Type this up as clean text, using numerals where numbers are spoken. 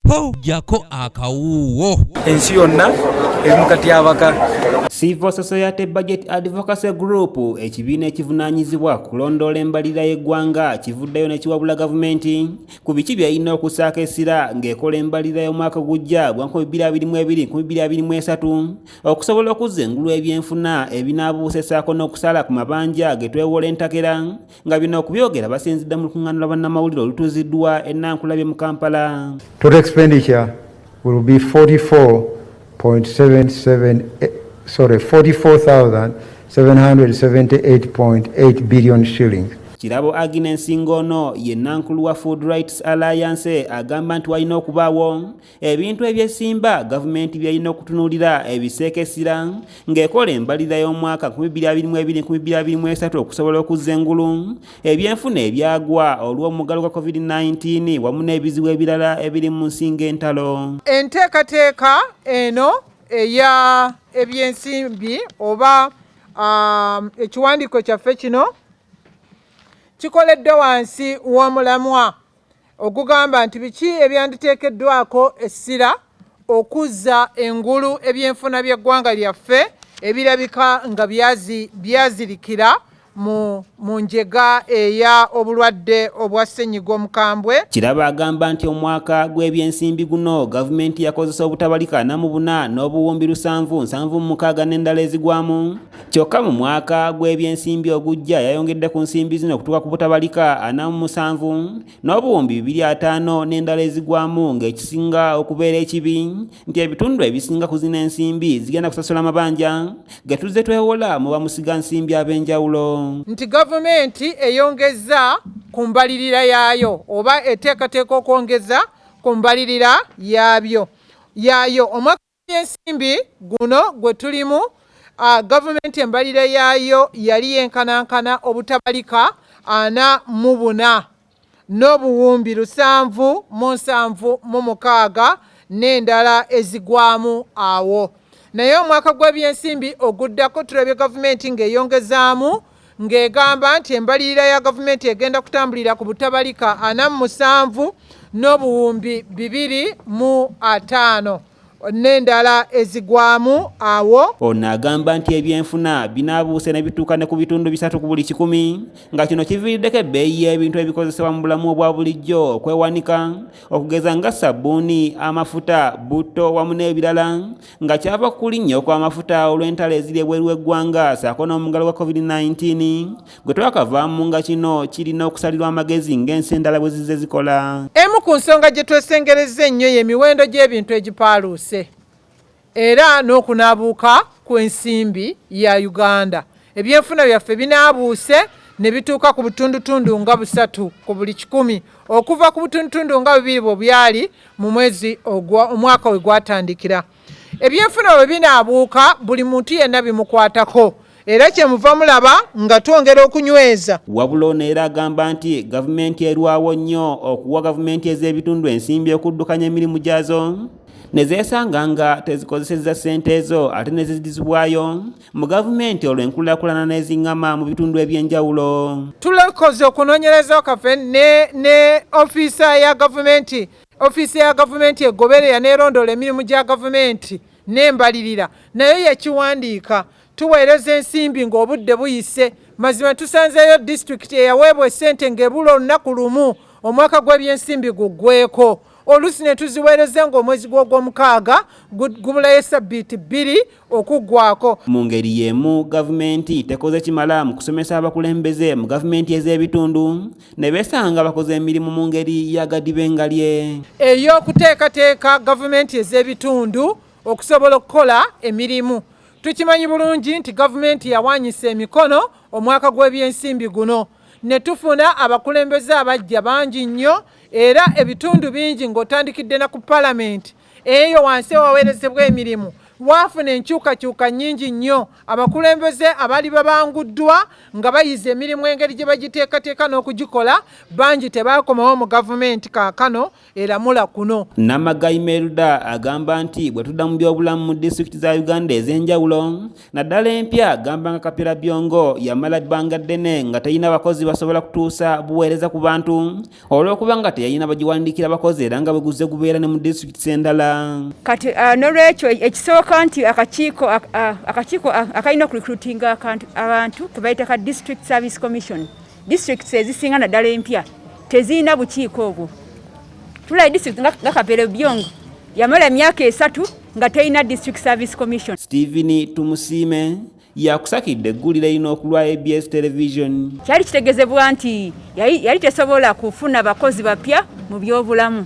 po jako akawuwo ensi yonna eri mu katyabaka. Civil Society Budget Advocacy Group ekibiina ekivunaanyizibwa kulondoola embalirira y'eggwanga kivuddeyo ne kiwabula gavumenti ku biki byalina okusaaka essira ng'ekola embalirira y'omwaka ogujja gwa 2022-2023 okusobola okuzza engulu ebyenfuna ebinaabuusesaako n'okusala ku mabanja ge twewola entakera nga bino okubyogera basinzidde mu lukuŋŋaana lwa bannamawulire olutuuziddwa e Nankulabye mu Kampala. Total expenditure will be 44,778.8 billion shillings. Kirabo Agnes Ngono ye nankulu wa Food Rights Alliance agamba nti walina okubaawo ebintu ebyesimba gavumenti byalina okutunuulira ebiseekesira ng'ekola embalirira y'omwaka 2022-2023 okusobola okuzza engulu ebyenfuna ebyagwa olw'omuggalo gwa COVID-19 wamu n'ebizibu ebirala ebiri mu nsinga entalo. Enteekateeka eno eya ebyensimbi oba ekiwandiiko kyaffe kino kikoleddwa wansi w'omulamwa ogugamba nti biki ebyanditeekeddwako essira okuzza engulu ebyenfuna by'eggwanga lyaffe ebirabika nga byazirikira mu njega eya obulwadde obwa ssenyiga omukambwe. Kiraba agamba nti omwaka gw'ebyensimbi guno gavumenti yakozesa obutabalika 44 n'obuwumbi 776 n'endala ezigwamu. Kyokka mu mwaka gw'ebyensimbi ogujja yayongedde ku nsimbi zino okutuuka ku butabalika 47 n'obuwumbi 205 n'endala ezigwamu ng'ekisinga okubeera ekibi nti ebitundu ebisinga ku zino ensimbi zigenda kusasula amabanja getuzze twewola mu bamusiga nsimbi ab'enjawulo. Nti gavumenti eyongeza ku mbalirira yaayo oba eteekateeka okwongeza ku mbalirira yaayo omwaka gw'ensimbi guno gwe tulimu gavumenti embalirira yaayo yali yenkanankana obutabalika 44 n'obuwumbi 776 n'endala ezigwamu awo. Naye omwaka gw'ebyensimbi oguddako tulabye gavumenti ng'eyongezaamu ng'egamba nti embalirira ya gavumenti egenda kutambulira ku butabalika 47 n'obuwumbi 205 n'endala ezigwamu awo. Ono agamba nti ebyenfuna binaabuuse ne bituuka ne ku bitundu 3 ku buli 100 nga kino kiviiriddeko ebbeeyi y'ebintu ebikozesebwa mu bulamu obwa bulijjo okwewanika okugeza nga sabbuuni, amafuta, butto wamu n'ebirala nga kyava ku kulinnya okw'amafuta olw'entalo eziri ebweru w'eggwanga ssaako n'omuggalo gwa COVID-19 gwe twakavaamu nga kino kirina okusalirwa amagezi ng'ensi endala bwe zizze zikola. Emu ku nsonga gye twesengerezza ennyo y'emiwendo gy'ebintu egipaaluuse era n'okunaabuuka kw'ensimbi ya Uganda. Ebyenfuna byaffe binaabuuse ne bituuka ku butundutundu nga 3 ku buli 100 okuva ku butundutundu nga 2 bwe byali mu mwezi omwaka we gwatandikira. Ebyenfuna bwe binaabuuka buli muntu yenna bimukwatako era kyemuva mulaba nga twongera okunyweza. Wabula ono era agamba nti gavumenti erwawo nnyo okuwa gavumenti ez'ebitundu ensimbi okuddukanya emirimu gyazo ne zeesanga nga tezikozesezza ssente ezo ate ne zidizibwayo mu gavumenti olw'enkulaakulana n'eziŋŋama mu bitundu eby'enjawulo. Tulekoze okunoonyereza kaffe ne ofiisi ya gavumenti egoberera n'erondoola emirimu gya gavumenti n'embalirira nayo yekiwandiika tuweereza ensimbi ng'obudde buyise. Mazima tusanzeeyo disitulikiti eyaweebwa essente ng'ebula olunaku lumu omwaka gw'ebyensimbi guggweeko. Oluusi ne tuziweereza ng'omwezi gw'Ogwomukaaga gubulayo essabbiiti 2 okuggwako. Mu ngeri y'emu gavumenti tekoze kimala mu kusomesa abakulembeze mu gavumenti ez'ebitundu ne beesanga bakoze emirimu mu ngeri ya gadibengalye ey'okuteekateeka gavumenti ez'ebitundu okusobola okukola emirimu. Tukimanyi bulungi nti gavumenti yawaanyisa emikono omwaka gw'ebyensimbi guno ne tufuna abakulembeze abajja bangi nnyo era ebitundu bingi ng'otandikidde na ku palamenti eyo wansi ewaweerezebwa emirimu waafuna enkyukakyuka nnyingi nnyo. Abakulembeze abaali babanguddwa nga bayize emirimu engeri gye bagiteekateeka n'okugikola bangi tebaakomawo mu gavumenti kaakano eramula kuno. Namagayi Melda agamba nti bwe tudda mu byobulamu mu disitulikiti za Uganda ez'enjawulo, naddala empya agamba nga Kapera Byongo yamala bbanga ddene nga teyina bakozi basobola kutuusa buweereza ku bantu olw'okuba nga teyalina bagiwandiikira bakozi era nga bwe gubeera ne mu disitulikiti endala. Kati n'olwekyo ekisooka nti akakiiko akalina okurekrutinga abantu ke bayita ka District Service Commission. Districts ezisinga naddala empya tezirina bukiiko obwo. Tulayi district nga Kapera Byongo yamala emyaka 3 nga teyina District Service Commission. Stephen Tumusiime yakusakidde eggulire lino okulwa ABS Television. Kyali kitegeezebwa nti yali tesobola kufuna bakozi bapya mu byobulamu.